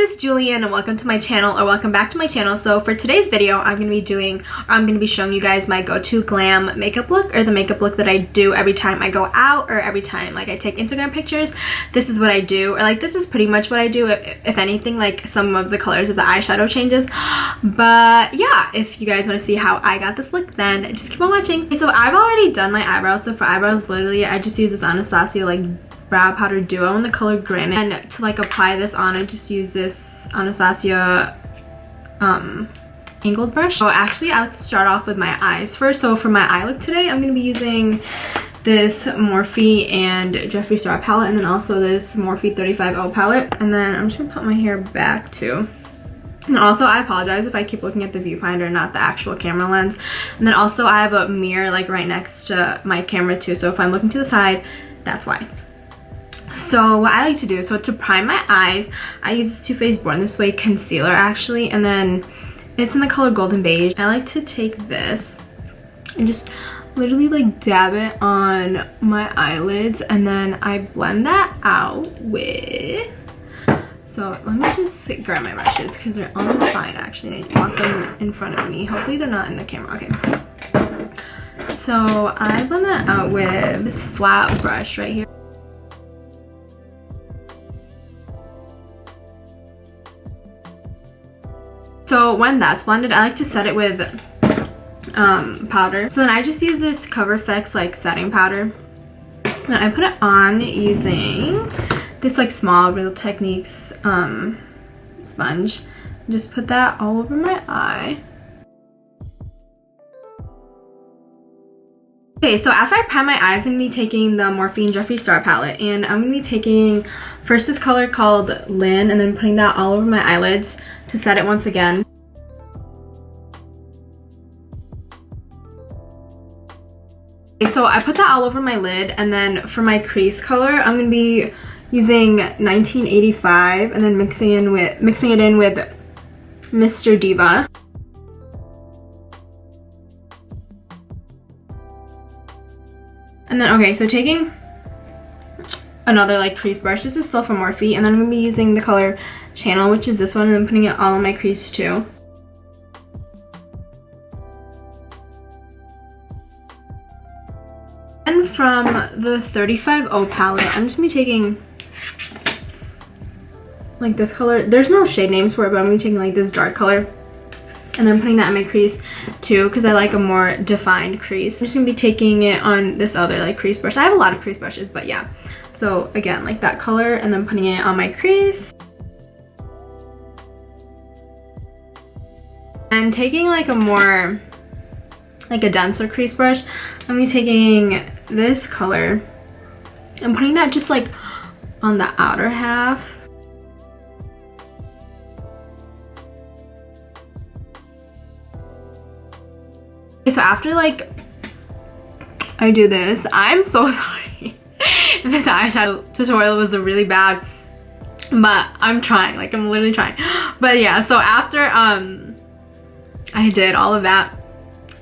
it's Julienne and welcome to my channel, or welcome back to my channel. So for today's video, I'm going to be showing you guys my go-to glam makeup look, or the makeup look that I do every time I go out, or every time like I take Instagram pictures. This is what I do, or like this is pretty much what I do. If anything, like some of the colors of the eyeshadow changes. But yeah, if you guys want to see how I got this look, then just keep on watching. Okay, so I've already done my eyebrows. So for eyebrows, literally I just use this Anastasia like brow powder duo in the color Granite, and to like apply this on, I just use this Anastasia angled brush. So actually I like to start off with my eyes first. So for my eye look today, I'm going to be using this Morphe and Jeffree Star palette, and then also this Morphe 35O palette, and then I'm just going to put my hair back too. And also, I apologize if I keep looking at the viewfinder, not the actual camera lens. And then also I have a mirror like right next to my camera too, so if I'm looking to the side, that's why. So what I like to do, so to prime my eyes, I use this Too Faced Born This Way concealer actually, and then it's in the color Golden Beige. I like to take this and just literally like dab it on my eyelids, and then I blend that out with, so let me just grab my brushes because they're on the side actually, and I want them in front of me. Hopefully they're not in the camera. Okay. So I blend that out with this flat brush right here. So when that's blended, I like to set it with powder. So then I just use this Cover FX like setting powder, and I put it on using this like small Real Techniques sponge. Just put that all over my eye. Okay, so after I prime my eyes, I'm going to be taking the Morphe and Jeffree Star palette, and I'm going to be taking first this color called Lynn, and then putting that all over my eyelids to set it once again. Okay, so I put that all over my lid, and then for my crease color, I'm going to be using 1985, and then mixing it in with Mr. Diva. And then, okay, so taking another like crease brush, this is still from Morphe, and then I'm going to be using the color Channel, which is this one, and then putting it all on my crease too. And from the 35O palette, I'm just going to be taking like this color. There's no shade names for it, but I'm going to be taking like this dark color, and then putting that in my crease too, because I like a more defined crease. I'm just going to be taking it on this other like crease brush. I have a lot of crease brushes, but yeah. So again, like that color, and then putting it on my crease. And taking like a more, like a denser crease brush, I'm going to be taking this color and putting that just like on the outer half. So after like I do this, I'm so sorry this eyeshadow tutorial was really bad, but I'm trying, like I'm literally trying. But yeah, so after I did all of that,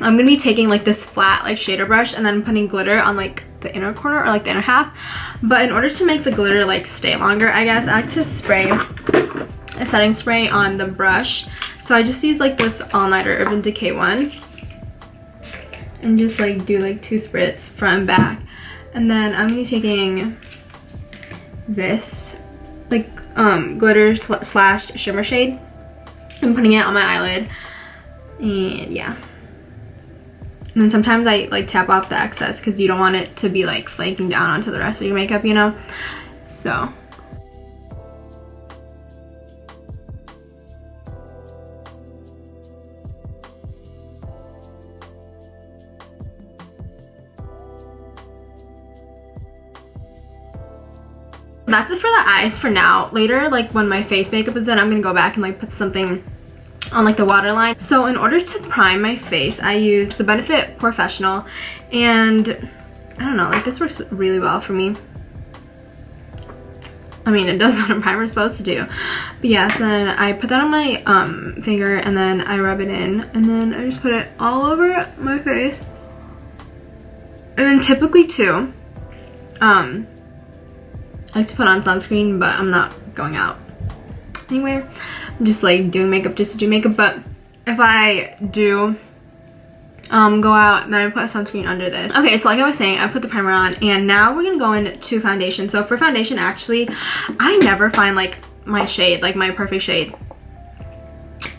I'm gonna be taking like this flat like shader brush, and then putting glitter on like the inner corner, or like the inner half. But in order to make the glitter like stay longer, I guess I like to spray a setting spray on the brush. So I just use like this All Nighter Urban Decay one, and just like do like 2 spritz front and back. And then I'm gonna be taking this like glitter slash shimmer shade and putting it on my eyelid, and yeah. And then sometimes I like tap off the excess because you don't want it to be like flaking down onto the rest of your makeup, you know. So that's it for the eyes for now. Later, like when my face makeup is done, I'm gonna go back and like put something on like the waterline. So in order to prime my face, I use the Benefit Professional, and I don't know, like this works really well for me. I mean, it does what a primer is supposed to do. But yeah, so then I put that on my finger, and then I rub it in, and then I just put it all over my face. And then typically too, I like to put on sunscreen, but I'm not going out anywhere. I'm just like doing makeup just to do makeup. But if I do go out, then I put a sunscreen under this. Okay, so like I was saying, I put the primer on, and now we're gonna go into foundation. So for foundation, actually, I never find like my shade, like my perfect shade,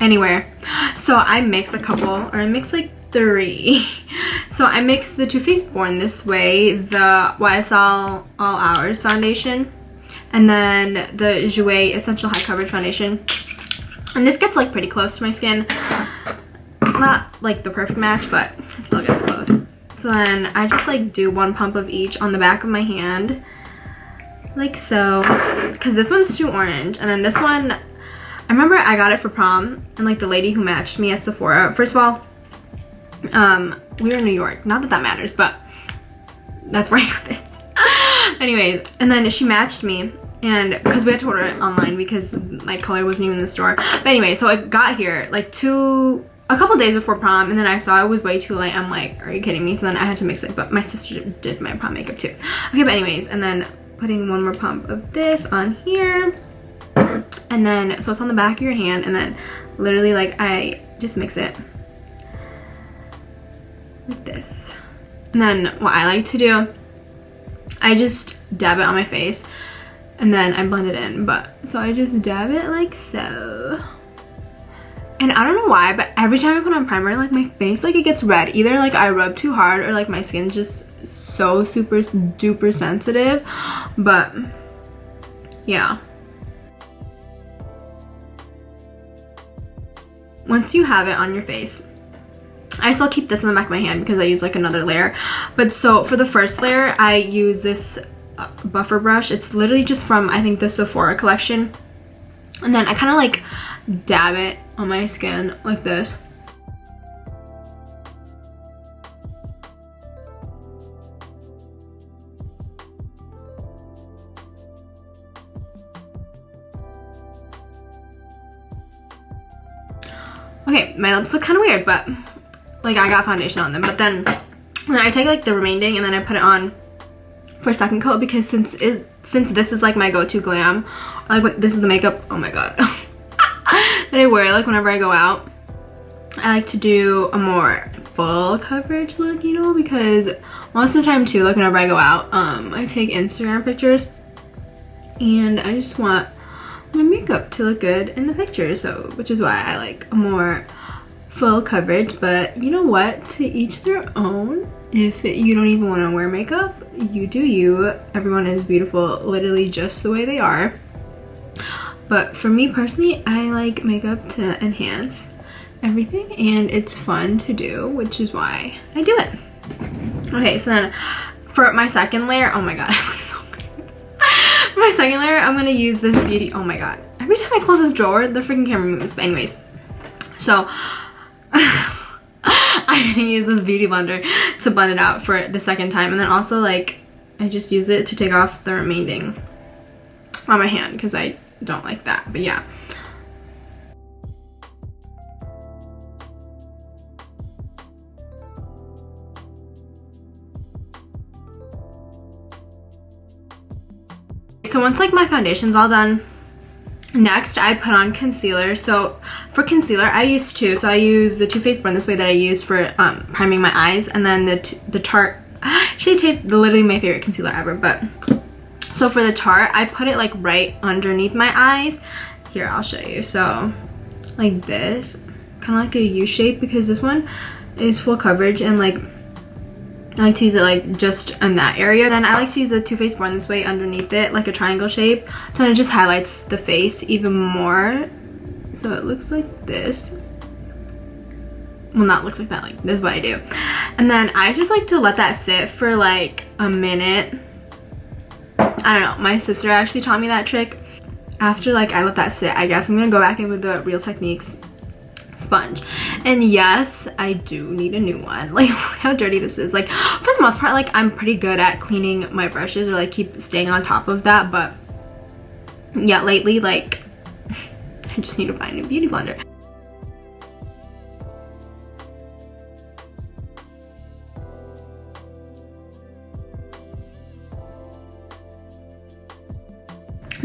anywhere. So I mix a couple, or I mix like 3. So I mix the Too Faced Born This Way, the YSL All Hours foundation, and then the Jouer Essential High Coverage foundation. And this gets like pretty close to my skin. Not like the perfect match, but it still gets close. So then I just like do 1 pump of each on the back of my hand, like so, because this one's too orange. And then this one, I remember I got it for prom, and like the lady who matched me at Sephora, first of all, we were in New York, not that that matters, but that's where I got this. Anyways, and then she matched me, and because we had to order it online because my color wasn't even in the store. But anyway, so I got here like a couple days before prom, and then I saw it was way too light. I'm like, are you kidding me? So then I had to mix it, but my sister did my prom makeup too. Okay, but anyways, and then putting 1 more pump of this on here, and then so it's on the back of your hand, and then literally like I just mix it like this. And then what I like to do, I just dab it on my face, and then I blend it in. But so I just dab it like so. And I don't know why, but every time I put on primer, like my face, like it gets red. Either like I rub too hard, or like my skin's just so super duper sensitive. But yeah. Once you have it on your face, I still keep this in the back of my hand because I use like another layer. But so for the first layer, I use this buffer brush. It's literally just from, I think, the Sephora collection. And then I kind of like dab it on my skin like this. Okay, my lips look kind of weird, but like I got foundation on them. But then I take like the remaining, and then I put it on for a second coat, because since this is like my go-to glam, like this is the makeup, oh my god, that I wear like whenever I go out. I like to do a more full coverage look, you know, because most of the time too, like whenever I go out, I take Instagram pictures, and I just want my makeup to look good in the picture. So which is why I like a more full coverage. But you know what, to each their own. If you don't even want to wear makeup, you do you. Everyone is beautiful literally just the way they are. But for me personally, I like makeup to enhance everything, and it's fun to do, which is why I do it. Okay, so then for my second layer, oh my god, I look so weird. For my second layer, I'm gonna use this beauty, oh my god, every time I close this drawer, the freaking camera moves. But anyways, so I'm gonna use this beauty blender to blend it out for the second time. And then also like I just use it to take off the remaining on my hand because I don't like that. But yeah, so once like my foundation's all done, next I put on concealer. So for concealer I use 2. So I use the Too Faced Born This Way that I use for priming my eyes, and then the Tarte Shape Tape, literally my favorite concealer ever. But so for the Tarte, I put it like right underneath my eyes. Here, I'll show you. So like this, kind of like a U shape, because this one is full coverage, and like I like to use it like just in that area. Then I like to use the Too Faced Born This Way underneath it, like a triangle shape, so it just highlights the face even more. So it looks like this. Well, not looks like that, like this is what I do. And then I just like to let that sit for like a minute. I don't know, my sister actually taught me that trick. After like I let that sit, I guess I'm gonna go back in with the Real Techniques sponge. And yes, I do need a new one. Like, look how dirty this is. Like, for the most part, like I'm pretty good at cleaning my brushes, or like keep staying on top of that. But yeah, lately, like I just need to find a new beauty blender.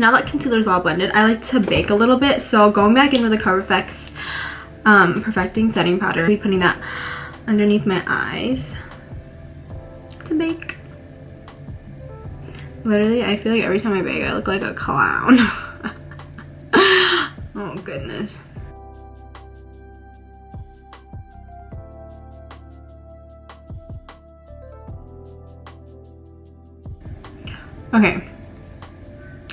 now that concealer is all blended, I like to bake a little bit. So going back in with the Cover FX Perfecting Setting Powder, I'll be putting that underneath my eyes to bake. Literally, I feel like every time I bake, I look like a clown. Oh goodness. Okay.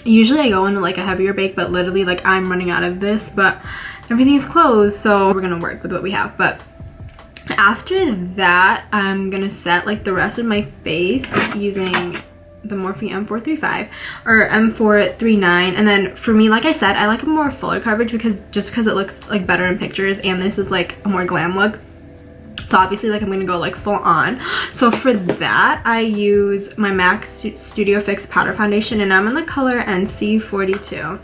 Usually I go into like a heavier bake, but literally like I'm running out of this, but everything is closed, so we're gonna work with what we have. But after that, I'm gonna set like the rest of my face using the Morphe M435 or M439. And then for me, like I said, I like a more fuller coverage because it looks like better in pictures, and this is like a more glam look. So obviously like I'm gonna go like full on. So for that, I use my MAC Studio Fix powder foundation, and I'm in the color NC42.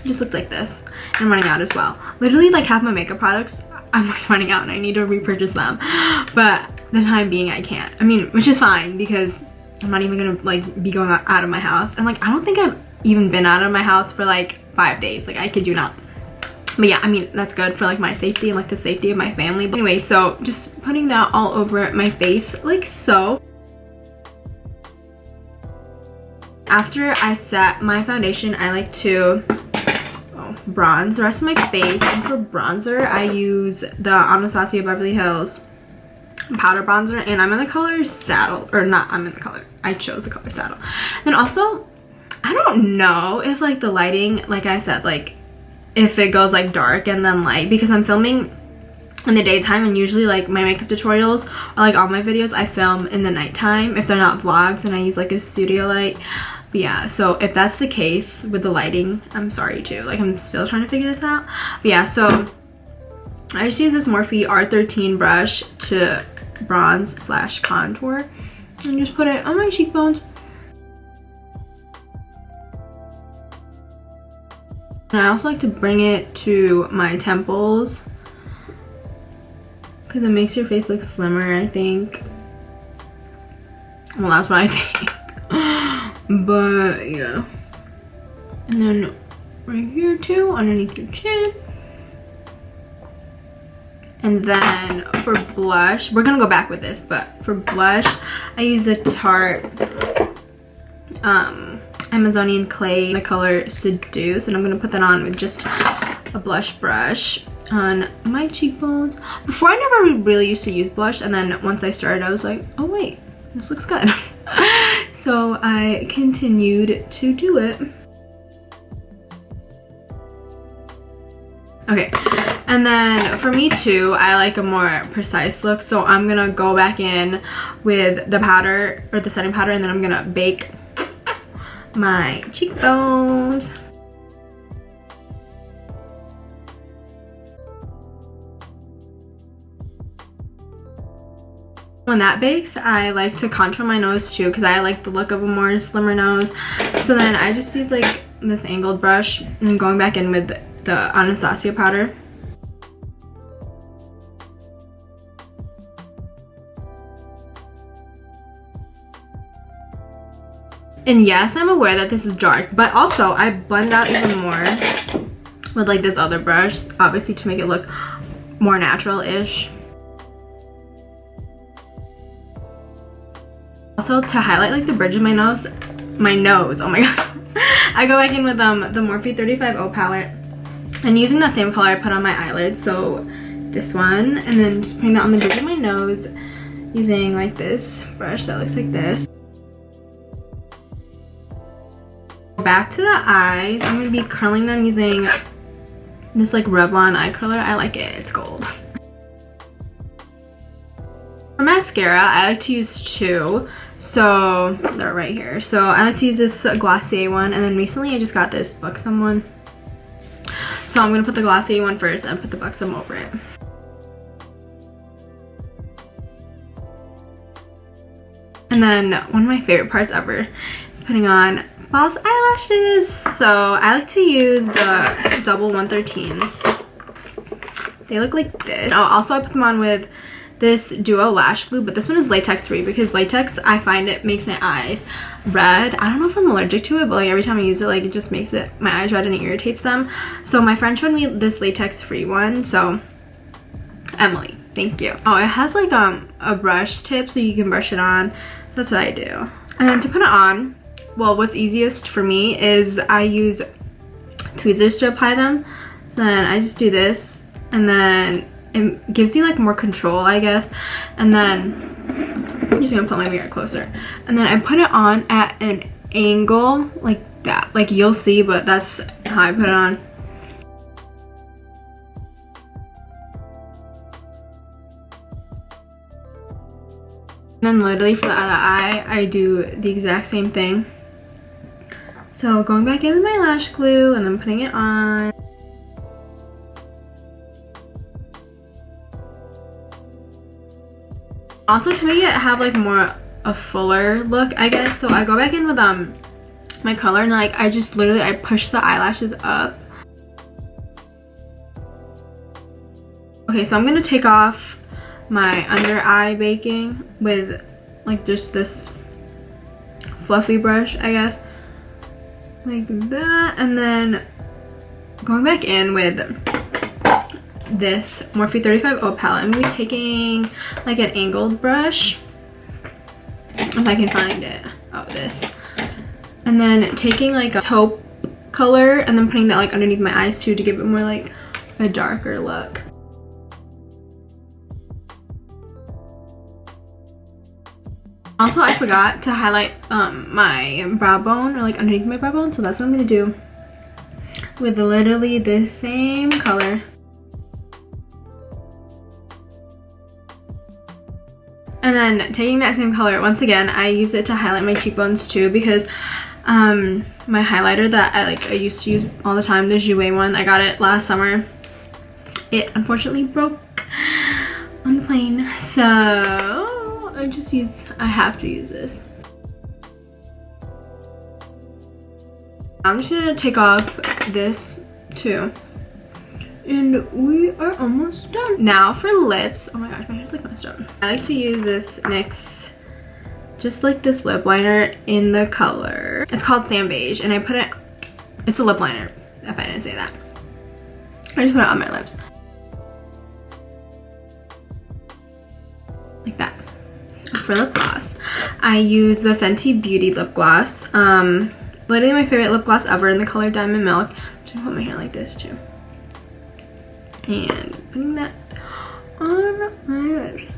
Just looks like this. And I'm running out as well. Literally like half my makeup products, I'm like running out and I need to repurchase them. But the time being I can't. I mean, which is fine because I'm not even gonna like be going out of my house. And like I don't think I've even been out of my house for like 5 days. Like I kid you not. But yeah, I mean, that's good for like my safety and like the safety of my family. But anyway, so just putting that all over my face like so. After I set my foundation, I like to bronze the rest of my face. And for bronzer, I use the Anastasia Beverly Hills powder bronzer, and I'm in the color Saddle. Or not, I'm in the color. I chose the color Saddle. And also, I don't know if like the lighting, like I said, like if it goes like dark and then light, because I'm filming in the daytime, and usually like my makeup tutorials or like all my videos I film in the nighttime if they're not vlogs, and I use like a studio light. But yeah, so if that's the case with the lighting, I'm sorry too. Like I'm still trying to figure this out. But yeah, so I just use this Morphe R13 brush to bronze / contour and just put it on my cheekbones. And I also like to bring it to my temples because it makes your face look slimmer, I think. Well, that's what I think. But yeah. And then right here too, underneath your chin. And then for blush, we're gonna go back with this, but for blush, I use the Tarte Amazonian Clay in the color Seduce, and I'm gonna put that on with just a blush brush on my cheekbones. Before, I never really used to use blush, and then once I started, I was like, oh wait, this looks good. So I continued to do it. Okay, and then for me too, I like a more precise look, so I'm gonna go back in with the powder or the setting powder, and then I'm gonna bake my cheekbones. When that bakes, I like to contour my nose too because I like the look of a more slimmer nose. So then I just use like this angled brush and going back in with the Anastasia powder. And yes, I'm aware that this is dark, but also I blend out even more with like this other brush, obviously to make it look more natural-ish. Also to highlight like the bridge of my nose, oh my god. I go back in with the Morphe 35O palette and using the same color I put on my eyelids, so this one, and then just putting that on the bridge of my nose using like this brush that looks like this. Back to the eyes, I'm going to be curling them using this like Revlon eye curler. I like it, it's gold. For mascara, I like to use two, so they're right here. So I like to use this Glossier one, and then recently I just got this Buxom one. So I'm going to put the Glossier one first and put the Buxom over it. And then one of my favorite parts ever is putting on false eyelashes. So I like to use the double 113s. They look like this. Oh, also I put them on with this duo lash glue, but this one is latex free because latex, I find it makes my eyes red. I don't know if I'm allergic to it, but like every time I use it, like it just makes my eyes red and it irritates them. So my friend showed me this latex free one, so Emily, thank you. Oh, it has like a brush tip so you can brush it on. That's what I do. And then to put it on, well, what's easiest for me is I use tweezers to apply them. So then I just do this, and then it gives you like more control, I guess. And then I'm just gonna put my mirror closer, and then I put it on at an angle like that. Like you'll see, but that's how I put it on. And then literally for the other eye, I do the exact same thing. So going back in with my lash glue and then putting it on. Also to make it have like more a fuller look, I guess. So I go back in with my color, and like I just literally I push the eyelashes up. Okay, so I'm gonna take off my under eye baking with like just this fluffy brush, I guess, like that, and then going back in with this Morphe 35O palette. I'm gonna be taking like an angled brush, if I can find it. Oh, this, and then taking like a taupe color and then putting that like underneath my eyes too to give it more like a darker look. Also, I forgot to highlight my brow bone, or like underneath my brow bone, so that's what I'm gonna do with literally the same color. And then taking that same color, once again, I use it to highlight my cheekbones too, because my highlighter that I used to use all the time, the Jouer one, I got it last summer. It unfortunately broke on the plane, so I have to use this. I'm just gonna take off this too. And we are almost done. Now for lips. Oh my gosh, my hair's like messed up. I like to use this NYX, just like this lip liner in the color. It's called Sand Beige, and I put it, it's a lip liner, if I didn't say that. I just put it on my lips. Like that. For lip gloss, I use the Fenty Beauty lip gloss. Literally my favorite lip gloss ever in the color Diamond Milk. I'm just gonna put my hair like this too. And putting that on my lips.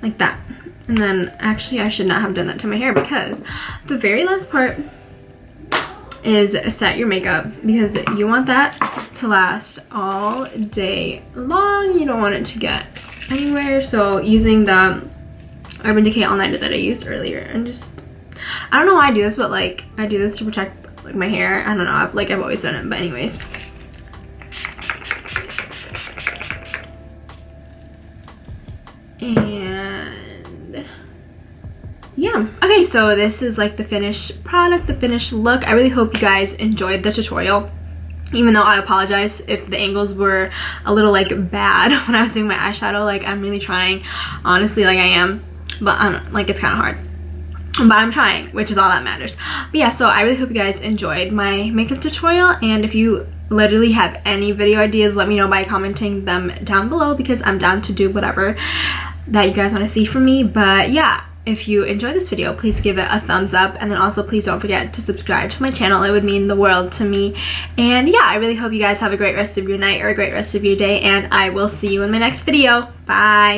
Like that. And then actually I should not have done that to my hair, because the very last part is set your makeup, because you want that to last all day long. You don't want it to get anywhere. So using the Urban Decay All Nighter that I used earlier, and just, I don't know why I do this, but like I do this to protect like my hair. I don't know, I've always done it, but anyways. And yeah, okay, so this is like the finished product, the finished look. I really hope you guys enjoyed the tutorial, even though I apologize if the angles were a little like bad when I was doing my eyeshadow. Like I'm really trying, honestly, like I am, but like it's kind of hard, but I'm trying, which is all that matters. But yeah, so I really hope you guys enjoyed my makeup tutorial, and if you literally have any video ideas, let me know by commenting them down below, because I'm down to do whatever that you guys want to see from me. But yeah, if you enjoyed this video, please give it a thumbs up, and then also please don't forget to subscribe to my channel. It would mean the world to me. And yeah, I really hope you guys have a great rest of your night or a great rest of your day, and I will see you in my next video. Bye!